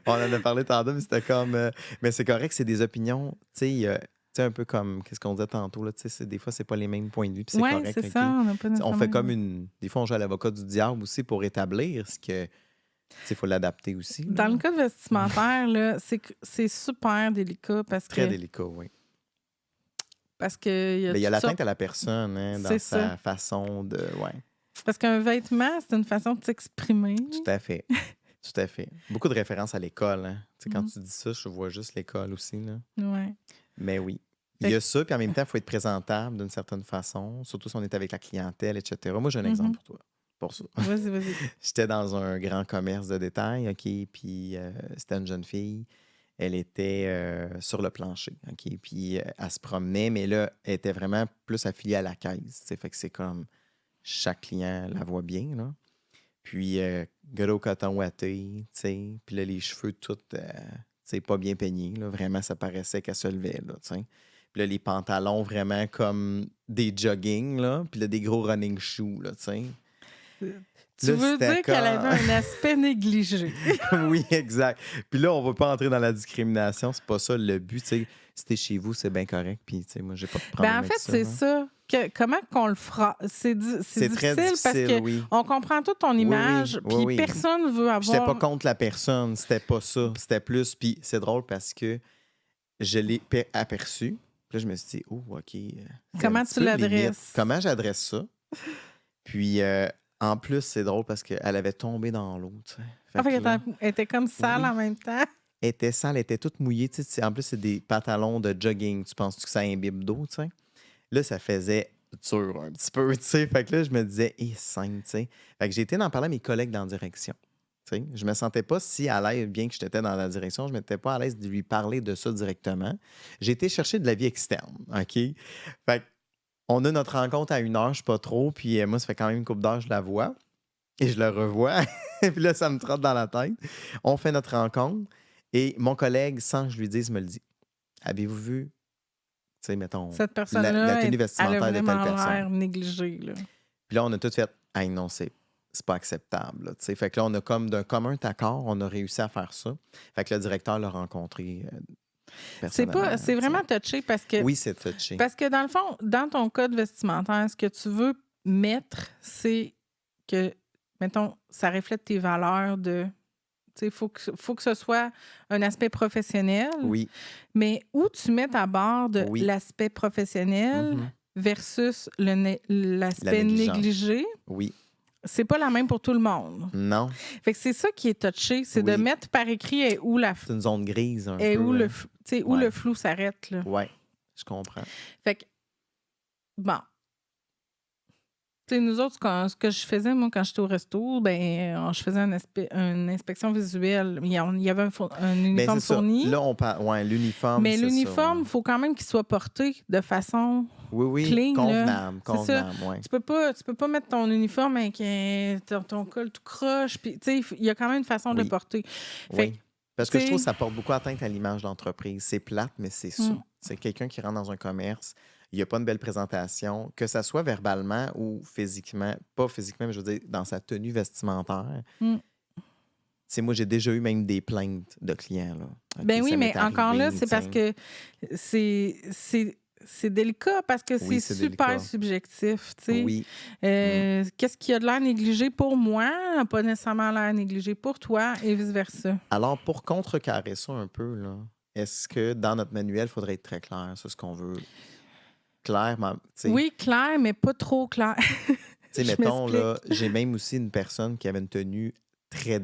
On en a parlé tantôt, mais c'était comme... mais c'est correct, c'est des opinions, tu sais, un peu comme qu'est-ce qu'on disait tantôt, là, des fois, c'est pas les mêmes points de vue, puis c'est correct. C'est ça, on fait comme une... Des fois, on joue à l'avocat du diable aussi pour établir ce que... Il faut l'adapter aussi. Dans le cas vestimentaire, là, c'est super délicat parce Très délicat, oui. Parce que il y a l'atteinte à la personne, hein, dans sa façon de... Ouais. Parce qu'un vêtement, c'est une façon de s'exprimer. Tout à fait. Tout à fait. Beaucoup de références à l'école. Hein. Quand tu dis ça, je vois juste l'école aussi. Là. Ouais. Mais oui. Il y a ça, puis en même temps, il faut être présentable d'une certaine façon, surtout si on est avec la clientèle, etc. Moi, j'ai un exemple pour toi. Pour ça. Vas-y. J'étais dans un grand commerce de détail, OK, puis c'était une jeune fille. Elle était sur le plancher, OK, puis elle se promenait, mais là, elle était vraiment plus affiliée à la caisse. Fait que c'est comme chaque client la voit bien, là. Puis gros coton ouaté, tu sais, puis là, les cheveux tout, pas bien peignés, là. Vraiment, ça paraissait qu'elle se levait, là, tu sais. Puis là, les pantalons vraiment comme des jogging, là, puis là, des gros running shoes, là, tu sais. Tu veux dire qu'elle avait un aspect négligé. Oui, exact. Puis là, on ne va pas entrer dans la discrimination. C'est pas ça le but. T'sais, si t'es chez vous, c'est bien correct. Puis, moi, j'ai pas de problème en fait, c'est ça. Comment qu'on le fera? C'est difficile, très difficile parce que on comprend toute ton image, puis personne veut avoir... J'étais pas contre la personne. C'était pas ça. C'était plus... Puis c'est drôle parce que je l'ai aperçu. Puis là, je me suis dit, oh, OK. Comment tu l'adresses? Comment j'adresse ça? Puis... en plus, c'est drôle parce qu'elle avait tombé dans l'eau. Elle était comme sale en même temps. Elle était sale, elle était toute mouillée. En plus, c'est des pantalons de jogging. Tu penses que ça imbibe d'eau? T'sais? Là, ça faisait dur un petit peu. T'sais? Fait que là, je me disais, sainte. Fait que j'ai été d'en parler à mes collègues dans la direction. T'sais? Je me sentais pas si à l'aise, bien que j'étais dans la direction, je ne m'étais pas à l'aise de lui parler de ça directement. J'ai été chercher de l'avis externe. OK? Fait que on a notre rencontre à 1h, je ne sais pas trop. Puis moi, ça fait quand même une couple d'heures, je la vois. Et je le revois. Puis là, ça me trotte dans la tête. On fait notre rencontre. Et mon collègue, sans que je lui dise, me le dit. Avez-vous vu, tu sais, mettons, cette personne-là, la tenue vestimentaire de telle personne? Elle a l'air négligée. Là. Puis là, on a tout fait, hey, non, c'est pas acceptable. Là, fait que là, on a comme d'un commun accord, on a réussi à faire ça. Fait que le directeur l'a rencontré. C'est vraiment touché parce que... Oui, c'est touché. Parce que dans le fond, dans ton code vestimentaire, ce que tu veux mettre, c'est que, mettons, ça reflète tes valeurs de... Tu sais, faut que ce soit un aspect professionnel. Oui. Mais où tu mets ta barre de l'aspect professionnel versus l'aspect négligé. Oui. C'est pas la même pour tout le monde. Non. Fait que c'est ça qui est touché, c'est de mettre par écrit où la... C'est une zone grise un peu. Où, où le flou s'arrête. Oui, je comprends. Fait que, bon. Tu sais, nous autres, ce que je faisais, moi, quand j'étais au resto, je faisais une inspection visuelle. Il y avait un uniforme fourni. Là, on parle... l'uniforme, mais l'uniforme, il faut quand même qu'il soit porté de façon... clean, convenable. Tu peux pas mettre ton uniforme avec ton col tout croche. Puis, tu sais, il y a quand même une façon de porter. Parce que je trouve que ça porte beaucoup atteinte à l'image d'entreprise. C'est plate, mais c'est ça. C'est quelqu'un qui rentre dans un commerce, il n'y a pas une belle présentation, que ça soit verbalement ou physiquement. Pas physiquement, mais je veux dire, dans sa tenue vestimentaire. Moi, j'ai déjà eu même des plaintes de clients. Là. Oui, mais encore là, c'est parce que c'est délicat parce que c'est super délicat. Subjectif. Oui. Qu'est-ce qui a de l'air négligé pour moi n'a pas nécessairement l'air négligé pour toi et vice-versa. Alors, pour contrecarrer ça un peu, là, est-ce que dans notre manuel, il faudrait être très clair sur ce qu'on veut? Clair, oui, clair, mais pas trop clair. Mettons, là, j'ai même aussi une personne qui avait une tenue très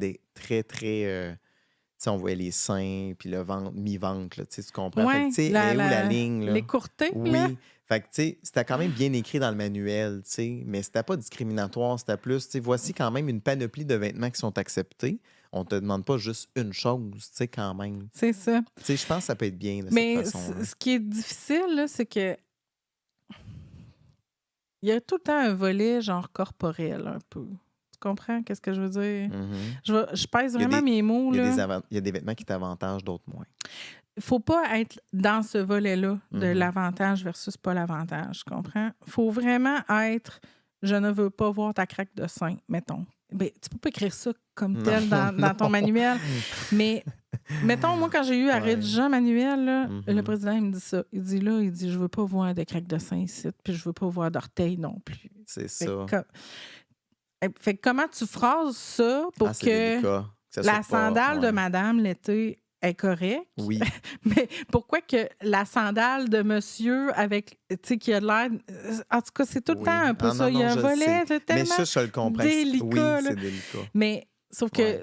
on voyait les seins, puis le ventre, mi-ventre, tu comprends? Ouais, fait que, où la ligne? Là? L'écourté, oui. Là. Fait que, c'était quand même bien écrit dans le manuel, mais c'était pas discriminatoire, c'était plus, voici quand même une panoplie de vêtements qui sont acceptés. On te demande pas juste une chose, quand même. C'est ça. Je pense que ça peut être bien de mais cette façon-là. Ce qui est difficile, là, c'est que il y a tout le temps un volet genre corporel, un peu. Tu comprends qu'est-ce que je veux dire? Je pèse vraiment mes mots. Il y a des vêtements qui t'avantagent, d'autres moins. Il ne faut pas être dans ce volet-là de l'avantage versus pas l'avantage, tu comprends? Il faut vraiment être « je ne veux pas voir ta craque de sein », mettons. Ben, tu peux pas écrire ça comme tel dans ton manuel, mais mettons, moi, quand j'ai eu à rédiger un manuel, là, le président, il me dit ça. Il dit, je veux pas voir de craque de sein ici, puis je veux pas voir d'orteil non plus. C'est ça. Fait que comment tu phrases ça pour que la sandale de madame l'été est correcte. Oui. Mais pourquoi que la sandale de monsieur avec, tu sais, qui a l'air... En tout cas, c'est tout le temps un peu ça. Il y a un volet tellement mais ça, je le comprends. délicat. Oui, c'est délicat. Mais sauf que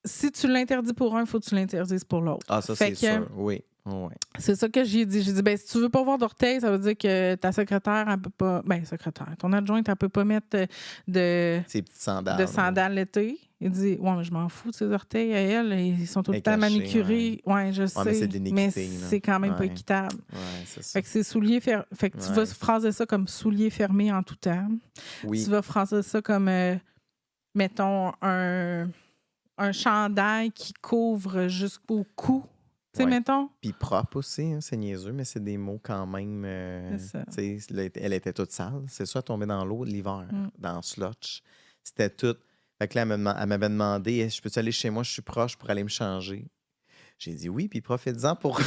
si tu l'interdis pour un, il faut que tu l'interdises pour l'autre. Ah, ça, c'est sûr. Oui. Ouais. C'est ça que j'ai dit. J'ai dit, ben, si tu veux pas voir d'orteil, ça veut dire que ta secrétaire, elle peut pas. Ben, secrétaire. Ton adjointe, elle peut pas mettre Ces petites sandales. de sandales l'été. Il dit, ouais, mais je m'en fous de ses orteils à elle. Ils sont tout le temps manicurés. Ouais, je sais. Mais c'est de l'iniquité, mais c'est quand même pas équitable. Ouais, c'est ça. Fait que c'est souliers fermés. Fait que tu vas phraser ça comme souliers fermés en tout temps. Oui. Tu vas phraser ça comme, mettons, un chandail qui couvre jusqu'au cou. Tu sais, mettons. Puis propre aussi, hein, c'est niaiseux, mais c'est des mots quand même. Tu sais, elle était toute sale. C'est ça, elle tombait dans l'eau l'hiver, dans Slotch. C'était tout. Fait que là, elle m'avait demandé, je peux-tu aller chez moi, je suis proche pour aller me changer. J'ai dit oui, puis profite-en pour.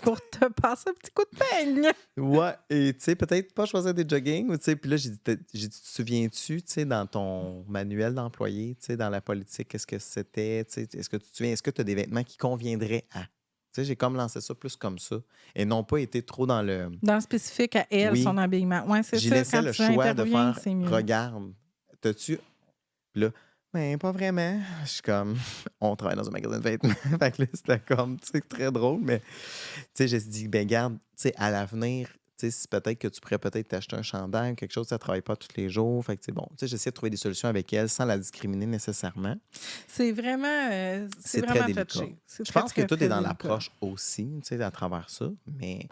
Pour te passer un petit coup de peigne. Ouais, et tu sais, peut-être pas choisir des jogging, ou tu sais, puis là, j'ai dit, tu te souviens-tu, tu sais, dans ton manuel d'employé, tu sais, dans la politique, qu'est-ce que c'était, tu sais, est-ce que tu te souviens, est-ce que tu as des vêtements qui conviendraient à. Tu sais, j'ai comme lancé ça plus comme ça, et non pas été trop dans le. Dans le spécifique à elle, son habillement. Ouais, c'est ça. J'ai laissé le choix de faire, mieux. Regarde, t'as-tu. Puis là, ben, pas vraiment. Je suis comme, on travaille dans un magasin de vêtements. Fait que là, c'était comme, tu sais, très drôle, mais, tu sais, j'ai dit, ben, garde, tu sais, à l'avenir, tu sais, peut-être que tu pourrais peut-être t'acheter un chandail ou quelque chose, ça ne travaille pas tous les jours. Fait que, bon, tu sais, j'essaie de trouver des solutions avec elle sans la discriminer nécessairement. C'est vraiment, c'est très vraiment délicat. touché. Je pense que tout est dans l'approche aussi, tu sais, à travers ça, mais.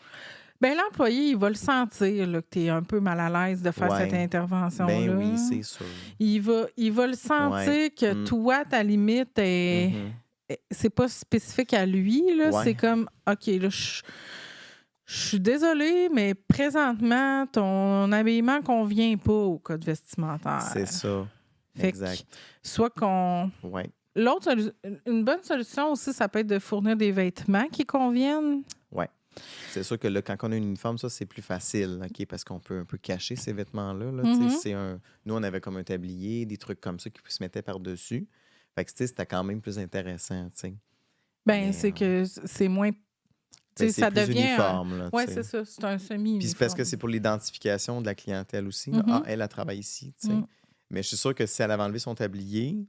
Bien, l'employé, il va le sentir là, que tu es un peu mal à l'aise de faire cette intervention-là. Ben oui, c'est sûr. Il va le sentir que toi, ta limite, c'est pas spécifique à lui. Là. C'est comme, OK, là, je suis désolée, mais présentement, ton habillement ne convient pas au code vestimentaire. C'est ça. Fait exact. Soit qu'on... Ouais. L'autre, une bonne solution aussi, ça peut être de fournir des vêtements qui conviennent. Oui. C'est sûr que là, quand on a une uniforme, ça, c'est plus facile, OK, parce qu'on peut un peu cacher ces vêtements-là. Là, Nous, on avait comme un tablier, des trucs comme ça qui se mettaient par-dessus. Fait que, c'était quand même plus intéressant, tu sais. Ben, c'est que c'est moins... Ben, ça plus devient uniforme. Oui, c'est ça. C'est un semi-uniforme. Puis c'est parce que c'est pour l'identification de la clientèle aussi. Ah, elle travaille ici, tu sais. Mais je suis sûr que si elle avait enlevé son tablier,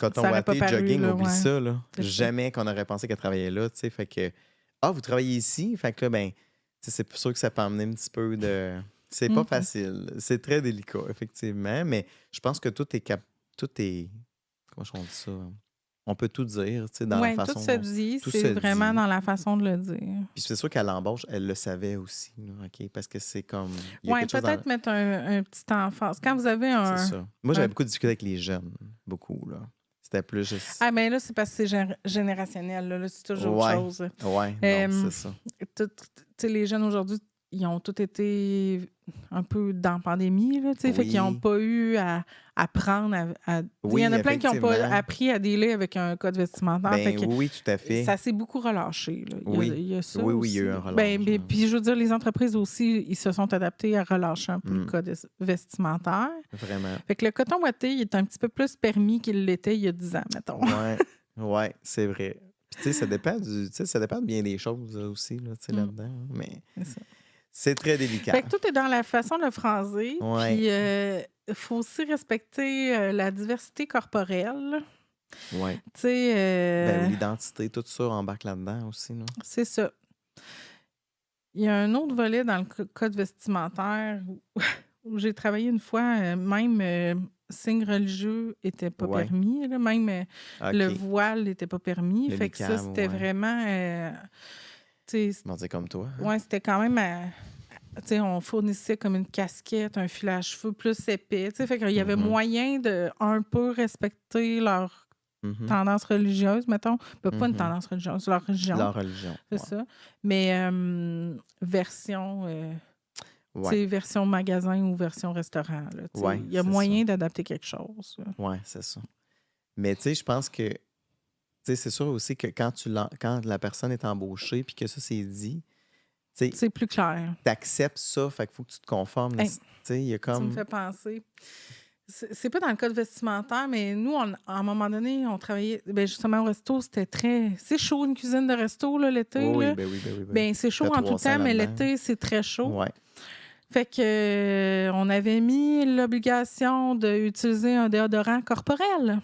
coton watté, jogging, oublie ça, là. Jamais qu'on aurait pensé qu'elle travaillait là, tu sais. Fait que... Ah, vous travaillez ici? Fait que là, ben, c'est sûr que ça peut amener un petit peu de... C'est pas facile. C'est très délicat, effectivement. Mais je pense que tout est... Comment on dit ça? On peut tout dire, tu sais, dans la façon... tout se dit. C'est vraiment dans la façon de le dire. Puis c'est sûr qu'à l'embauche, elle le savait aussi, là, OK? Parce que c'est comme... Oui, peut-être mettre un petit enfance. Quand vous avez un... C'est ça. Moi, j'avais beaucoup discuté avec les jeunes. Beaucoup, là. C'était plus juste... Ah, mais là, c'est parce que c'est générationnel. Là, c'est toujours autre chose. Oui, c'est ça. Tu sais, les jeunes aujourd'hui, ils ont tous été un peu dans la pandémie, là, fait qu'ils n'ont pas eu à apprendre à... Il y en a plein qui n'ont pas appris à dealer avec un code vestimentaire. Ben, oui, tout à fait. Ça s'est beaucoup relâché. Là. Il y a ça oui, aussi. il y a eu un relâche. Puis je veux dire, les entreprises aussi, ils se sont adaptés à relâcher un peu le code vestimentaire. Vraiment. Fait que le coton ouaté, il est un petit peu plus permis qu'il l'était il y a 10 ans, mettons. Oui, c'est vrai. Puis, tu sais, ça dépend de bien des choses aussi, là, là-dedans. Mais c'est très délicat. Fait que tout est dans la façon de le phraser. Ouais. Puis, il faut aussi respecter la diversité corporelle. Oui. Tu sais... l'identité, tout ça embarque là-dedans aussi, là. C'est ça. Il y a un autre volet dans le code vestimentaire où j'ai travaillé une fois, même... signe religieux n'était pas permis. Là. Même le voile n'était pas permis. Fait que ça, c'était vraiment... on dit comme toi. Oui, c'était quand même... on fournissait comme une casquette, un fil à cheveux plus épais. Fait qu'il y avait moyen de un peu respecter leur tendance religieuse, mettons. Pas une tendance religieuse, leur religion. Leur religion. C'est ça. Mais version... version magasin ou version restaurant. Il y a moyen d'adapter quelque chose. Oui, c'est ça. Mais tu sais, je pense que c'est sûr aussi que quand la personne est embauchée puis que ça c'est dit, c'est plus clair. Tu acceptes ça, fait qu'il faut que tu te conformes. Y a comme... Tu me fais penser. C'est pas dans le code vestimentaire, mais nous, à un moment donné, on travaillait justement au resto. C'est chaud, une cuisine de resto, là, l'été. Oui, là. ben oui, ben oui. Ben, c'est chaud en tout temps, mais l'été, c'est très chaud. Ouais. Fait que on avait mis l'obligation d'utiliser un déodorant corporel.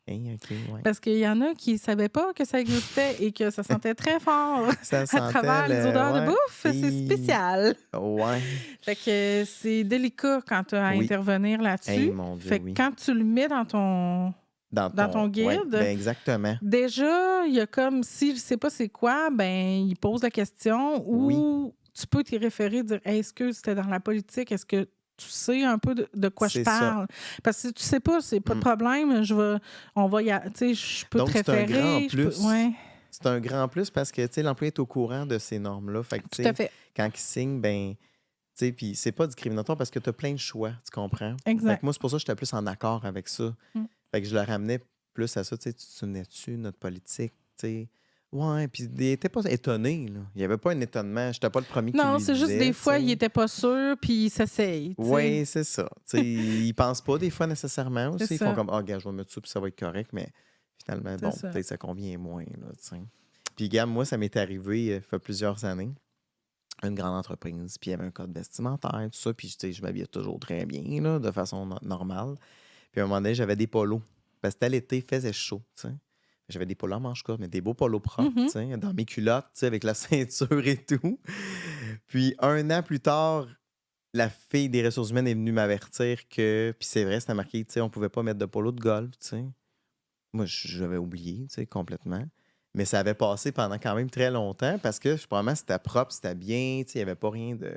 Okay, ouais. Parce qu'il y en a qui ne savaient pas que ça existait et que ça sentait très fort ça à travers les odeurs de bouffe. C'est spécial. Ouais. Fait que c'est délicat quand tu as à intervenir là-dessus. Mon Dieu, fait que quand tu le mets dans ton guide, ouais, ben exactement. Déjà, il y a comme, s'il ne sait pas c'est quoi, ben il pose la question ou tu peux t'y référer, dire hey, est-ce que c'était dans la politique? Est-ce que tu sais un peu de quoi je parle? Ça. Parce que si tu sais pas, c'est pas de problème. Je peux te référer. C'est un grand plus. C'est un grand plus parce que l'employé est au courant de ces normes-là. Fait que, tout à fait. Quand il signe, ben, puis c'est pas discriminatoire parce que tu as plein de choix, tu comprends? Exact. Fait que moi, c'est pour ça que j'étais plus en accord avec ça. Fait que je le ramenais plus à ça. Tu te souvenais-tu, notre politique? T'sais? Ouais, puis il n'était pas étonné. Là. Il n'y avait pas un étonnement. Je n'étais pas le premier qui lui disait. Non, c'est juste des fois, il n'était pas sûr, puis il s'essaye. Oui, c'est ça. Ils ne pensent pas des fois nécessairement aussi. Ils font comme, gars, je vais mettre ça, puis ça va être correct. Mais finalement, peut-être ça convient moins. Là, puis, gars, moi, ça m'est arrivé il fait plusieurs années. Une grande entreprise, puis il y avait un code vestimentaire, tout ça. Puis, je m'habillais toujours très bien, là, de façon normale. Puis, à un moment donné, j'avais des polos. Parce que c'était l'été, il faisait chaud, tu sais. J'avais des polos en manches courtes, mais des beaux polos propres, dans mes culottes, avec la ceinture et tout. Puis, 1 an plus tard, la fille des ressources humaines est venue m'avertir que, puis c'est vrai, c'était marqué, on pouvait pas mettre de polo de golf, Moi, j'avais oublié, complètement. Mais ça avait passé pendant quand même très longtemps parce que, probablement, c'était propre, c'était bien, il n'y avait pas rien de...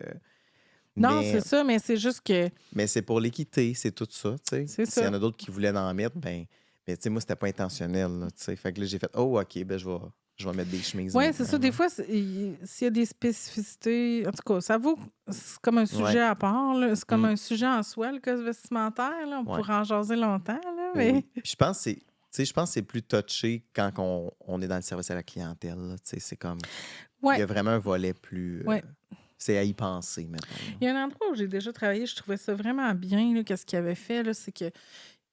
Non, c'est ça, mais c'est juste que... Mais c'est pour l'équité, c'est tout ça, C'est ça. S'il y en a d'autres qui voulaient en mettre, ben... Mais moi, c'était pas intentionnel. Là, fait que là, j'ai fait OK, ben je vais mettre des chemises. Oui, c'est ça. Des fois, s'il y a des spécificités, en tout cas, ça vaut. C'est comme un sujet à part. Là. C'est comme un sujet en soi, le code vestimentaire. Là. On pourrait en jaser longtemps. Là, mais... Oui. Puis je pense que c'est plus touché quand on est dans le service à la clientèle. Là, c'est comme. Il y a vraiment un volet plus. C'est à y penser maintenant. Il y a un endroit où j'ai déjà travaillé, je trouvais ça vraiment bien. Qu'est-ce qu'il avait fait, là, c'est que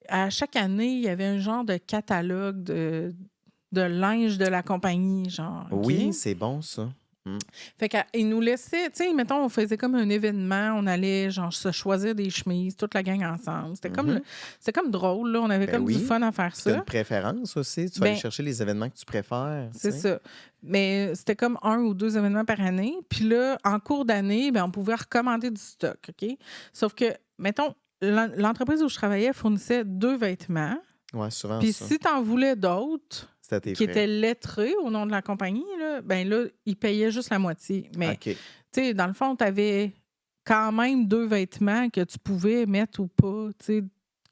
à chaque année, il y avait un genre de catalogue de linge de la compagnie, genre. Oui, c'est bon, ça. Fait qu'ils nous laissaient, tu sais, mettons, on faisait comme un événement, on allait, genre, se choisir des chemises, toute la gang ensemble. C'était comme drôle, là. On avait comme du fun à faire ça. C'était une préférence aussi. Tu vas aller chercher les événements que tu préfères. C'est ça. Mais c'était comme 1 ou 2 événements par année. Puis là, en cours d'année, on pouvait recommander du stock, OK? Sauf que, mettons, l'entreprise où je travaillais fournissait 2 vêtements. Oui, souvent. Puis si tu en voulais d'autres qui frais. étaient lettrés au nom de la compagnie, là, ils payaient juste la moitié. Mais, tu sais, dans le fond, tu avais quand même 2 vêtements que tu pouvais mettre ou pas, tu sais,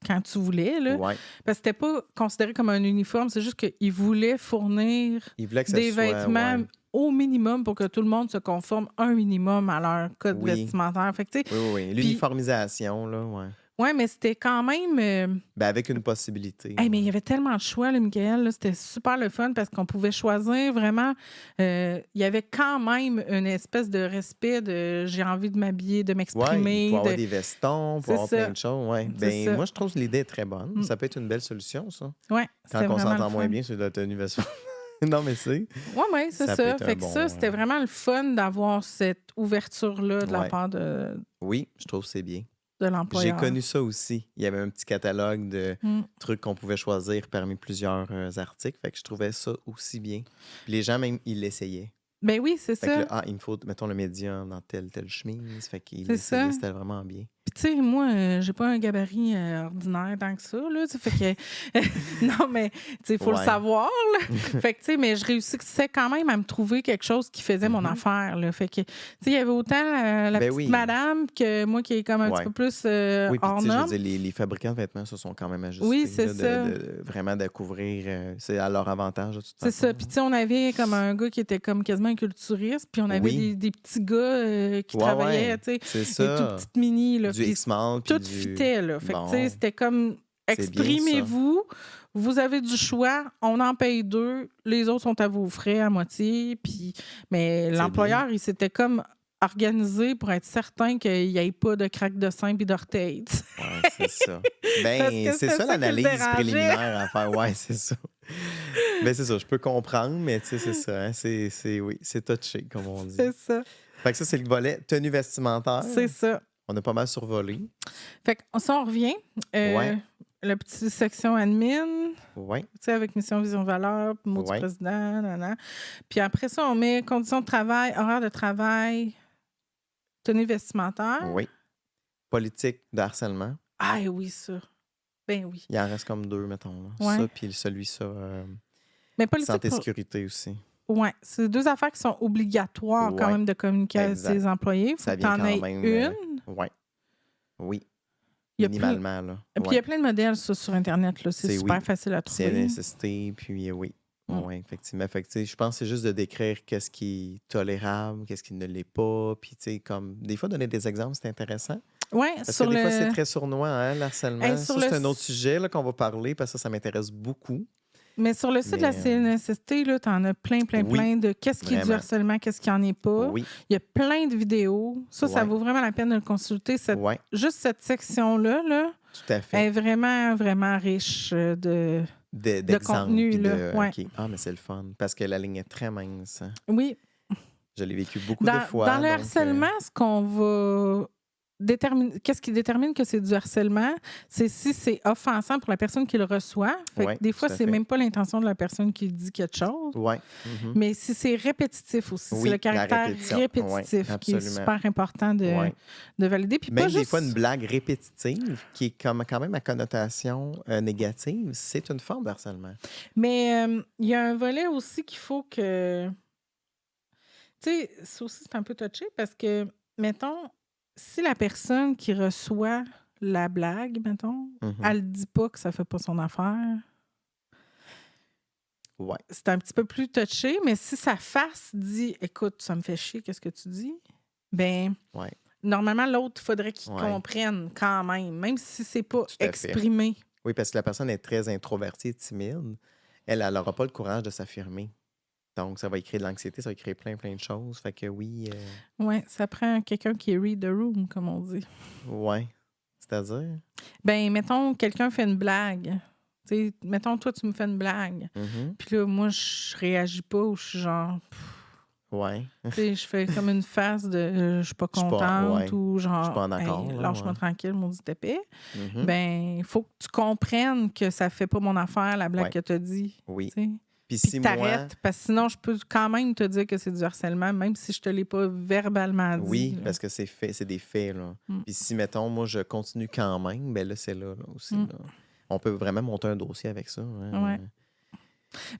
quand tu voulais. Là. Ouais. Parce que c'était pas considéré comme un uniforme, c'est juste qu'ils voulaient fournir des vêtements au minimum pour que tout le monde se conforme un minimum à leur code vestimentaire. Fait que, oui. L'uniformisation, là, ouais. Oui, mais c'était quand même... avec une possibilité. Mais il y avait tellement de choix, là, Michael. Là, c'était super le fun parce qu'on pouvait choisir vraiment... il y avait quand même une espèce de respect de j'ai envie de m'habiller, de m'exprimer. Il faut avoir des vestons, pour avoir plein de choses. Ouais. Moi, je trouve que l'idée est très bonne. Ça peut être une belle solution, ça. Oui, quand on s'entend moins bien sur la tenue vestimentaire. Non, mais c'est. Oui, c'est ça. Fait que ça, c'était vraiment le fun d'avoir cette ouverture-là de la part de... Oui, je trouve que c'est bien. De l'employeur. J'ai connu ça aussi. Il y avait un petit catalogue de trucs qu'on pouvait choisir parmi plusieurs articles. Fait que je trouvais ça aussi bien. Puis les gens, même, ils l'essayaient. Ben oui, c'est ça. Là, il me faut, mettons, le médium dans telle chemise. Fait qu'il l'essayaient, c'était vraiment bien. Puis, tu sais, moi, j'ai pas un gabarit ordinaire tant que ça, là. Fait que... non, mais, tu sais, il faut le savoir, là. Fait que, tu sais, mais je réussissais quand même à me trouver quelque chose qui faisait mon affaire, là. Fait que, tu sais, il y avait autant la petite madame que moi qui est comme un petit peu plus hors norme. Je veux dire, les fabricants de vêtements se sont quand même ajustés. Vraiment de couvrir, c'est à leur avantage, de toute façon. C'est ça. Puis, tu sais, on avait comme un gars qui était comme quasiment un culturiste, puis on avait des petits gars qui travaillaient, tu sais. C'est ça. Des tout petites mini, là. Du X-Mall. Tout fitait, là. Fait que, tu sais, c'était comme exprimez-vous, vous avez du choix, on en paye 2, les autres sont à vos frais à moitié. Puis, mais l'employeur, il s'était comme organisé pour être certain qu'il n'y ait pas de craque de sein et d'orteil. Oui, c'est ça. Ben, c'est ça l'analyse préliminaire à faire. Oui, c'est ça. Ben, c'est ça, je peux comprendre, mais tu sais, c'est ça. Hein? Oui, c'est touché, comme on dit. C'est ça. Fait que ça, c'est le volet tenue vestimentaire. C'est ça. On a pas mal survolé. Fait que ça, on revient. La petite section admin. Oui. Tu sais, avec mission, vision, valeur, mot du président, nanana. Puis après ça, on met conditions de travail, horaire de travail, tenue vestimentaire. Oui. Politique de harcèlement. Ah oui, ça. Ben oui. Il en reste comme 2, mettons. Là. Ouais. Ça, puis celui-là. Mais politique santé, sécurité aussi. Oui, c'est 2 affaires qui sont obligatoires quand même de communiquer à ses employés. Faut que tu en aies une. Oui. Minimalement. Là. Et puis il y a plein de modèles ça, sur Internet. Là. C'est super facile à trouver. C'est la nécessité, puis oui. Oui, effectivement. Fait que, je pense que c'est juste de décrire qu'est-ce qui est tolérable, qu'est-ce qui ne l'est pas. Puis, tu sais, comme des fois, donner des exemples, c'est intéressant. Oui, parce que des fois, c'est très sournois, hein, l'harcèlement. Ça, c'est un autre sujet là, qu'on va parler parce que ça m'intéresse beaucoup. Mais sur le site de la CNSST, tu en as plein de qu'est-ce qui est du harcèlement, qu'est-ce qui n'en est pas. Oui. Il y a plein de vidéos. Ça vaut vraiment la peine de le consulter. Juste cette section-là, tout à fait. est vraiment, vraiment riche de contenu. OK. Ah, mais c'est le fun. Parce que la ligne est très mince. Oui. Je l'ai vécu beaucoup de fois. Dans le harcèlement, ce qu'on va... Qu'est-ce qui détermine que c'est du harcèlement? C'est si c'est offensant pour la personne qui le reçoit. Fait que des fois, c'est même pas l'intention de la personne qui dit quelque chose. Oui. Mais si c'est répétitif aussi. C'est le caractère répétitif qui est super important de valider. Puis même des fois, une blague répétitive qui est quand même à connotation négative, c'est une forme de harcèlement. Mais il y a un volet aussi qu'il faut que... Tu sais, ça aussi, c'est un peu touché parce que, mettons... Si la personne qui reçoit la blague, mettons, elle ne dit pas que ça ne fait pas son affaire, c'est un petit peu plus touché, mais si sa face dit « Écoute, ça me fait chier, qu'est-ce que tu dis? » Ben, normalement, l'autre, il faudrait qu'il comprenne quand même si c'est pas exprimé. Oui, parce que la personne est très introvertie et timide. Elle n'aura pas le courage de s'affirmer. Donc, ça va créer de l'anxiété, ça va créer plein de choses. Fait que oui. Oui, ça prend quelqu'un qui read the room, comme on dit. Oui. C'est-à-dire? Ben, mettons, quelqu'un fait une blague. T'sais, mettons, toi, tu me fais une blague. Puis là, moi, je réagis pas ou je suis genre... Ouais. Je fais comme une face de je suis pas contente ou genre... Je suis pas en accord. Hey, lâche-moi tranquille, maudit épée. Ben, il faut que tu comprennes que ça fait pas mon affaire, la blague que tu as dit. Oui. T'sais. Puis si t'arrêtes, parce que sinon, je peux quand même te dire que c'est du harcèlement, même si je te l'ai pas verbalement dit. Oui, parce que c'est des faits. Là. Puis si, mettons, moi, je continue quand même, ben là, c'est là aussi. Là. On peut vraiment monter un dossier avec ça. Hein.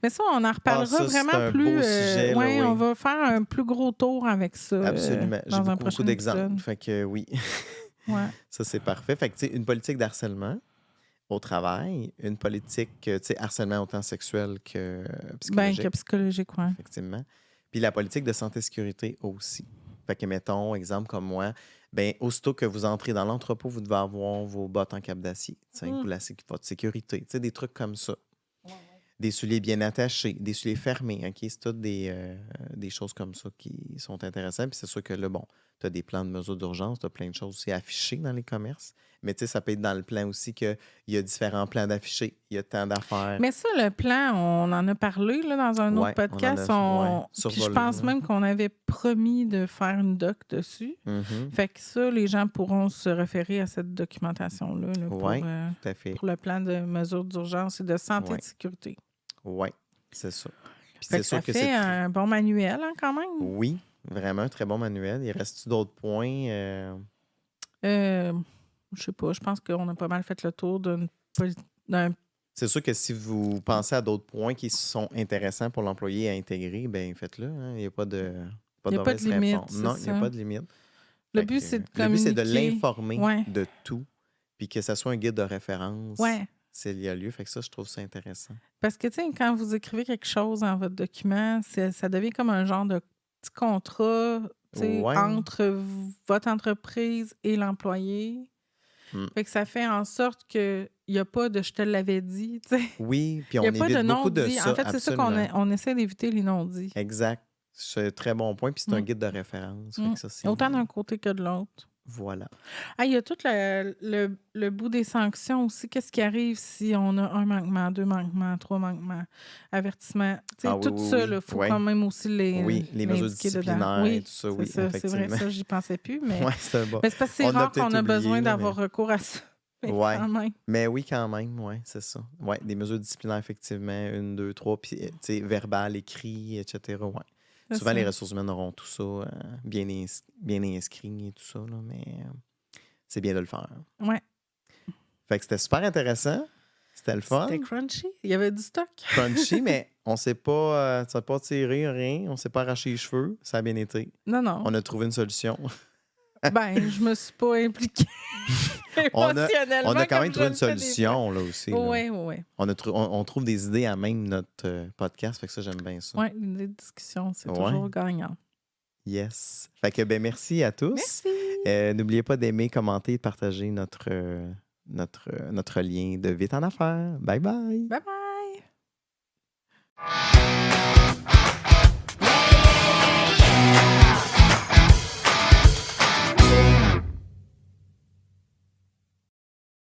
Mais ça, on en reparlera vraiment plus. Sujet, là, on va faire un plus gros tour avec ça. Absolument. J'ai beaucoup d'exemples. Fait que oui. Ça, c'est parfait. Fait que, tu sais, une politique d'harcèlement au travail, une politique, tu sais, harcèlement autant sexuel que psychologique. Bien, que psychologique, oui. Effectivement. Puis la politique de santé-sécurité aussi. Fait que, mettons, exemple comme moi, bien, aussitôt que vous entrez dans l'entrepôt, vous devez avoir vos bottes en cap d'acier, pour votre sécurité, tu sais, des trucs comme ça. Des souliers bien attachés, des souliers fermés, OK? C'est toutes des choses comme ça qui sont intéressantes. Puis c'est sûr que là, bon, tu as des plans de mesures d'urgence, tu as plein de choses aussi affichées dans les commerces. Mais tu sais, ça peut être dans le plan aussi qu'il y a différents plans d'affichés, il y a tant d'affaires. Mais ça, le plan, on en a parlé là, dans un autre podcast. Puis je pense même qu'on avait promis de faire une doc dessus. Fait que ça, les gens pourront se référer à cette documentation-là là, tout à fait. Pour le plan de mesures d'urgence et de santé et de sécurité. Oui, c'est ça. Puis c'est sûr que c'est un bon manuel, hein, quand même. Oui, vraiment un très bon manuel. Il reste-tu d'autres points? Je sais pas. Je pense qu'on a pas mal fait le tour d'un... C'est sûr que si vous pensez à d'autres points qui sont intéressants pour l'employé à intégrer, bien, faites-le. Hein. Il n'y a pas de limite. Non, il n'y a pas de limite. Le but, c'est de communiquer. Le but, c'est de l'informer de tout, puis que ça soit un guide de référence. S'il y a lieu. Fait que ça, je trouve ça intéressant. Parce que, tu sais, quand vous écrivez quelque chose dans votre document, ça devient comme un genre de petit contrat entre votre entreprise et l'employé. Fait que ça fait en sorte qu'il n'y a pas de « je te l'avais dit ». Oui, puis on évite beaucoup de ça. En fait, c'est ça qu'on essaie d'éviter, les non-dits. Exact. C'est un très bon point. Puis c'est un guide de référence. Fait que ça, c'est... Autant d'un côté que de l'autre. Voilà. Ah, il y a tout le bout des sanctions aussi. Qu'est-ce qui arrive si on a 1 manquement, 2 manquements, 3 manquements, avertissement? Tout ça, il faut quand même aussi les mesures disciplinaires et tout ça. Oui, c'est vrai, ça, j'y pensais plus. Mais, c'est bon. Mais c'est parce que c'est rare qu'on a besoin d'avoir recours à ça. Oui, mais oui, quand même, oui, c'est ça. Oui, des mesures disciplinaires, effectivement, 1, 2, 3, puis verbal, écrit, etc. Ouais. Souvent, les ressources humaines auront tout ça bien inscrit et tout ça, là, mais c'est bien de le faire. Oui. Fait que c'était super intéressant. C'était le fun. C'était crunchy. Il y avait du stock. Crunchy, mais on s'est pas, ça n'a pas tiré, rien. On s'est pas arraché les cheveux. Ça a bien été. Non. On a trouvé une solution. Je me suis pas impliquée. On a quand même trouvé une solution, là aussi. Oui. On trouve des idées à même notre podcast, fait que ça, j'aime bien ça. Oui, les discussions, c'est toujours gagnant. Yes. Fait que, merci à tous. Merci. N'oubliez pas d'aimer, commenter et partager notre lien de Vite en affaires. Bye bye. Bye bye.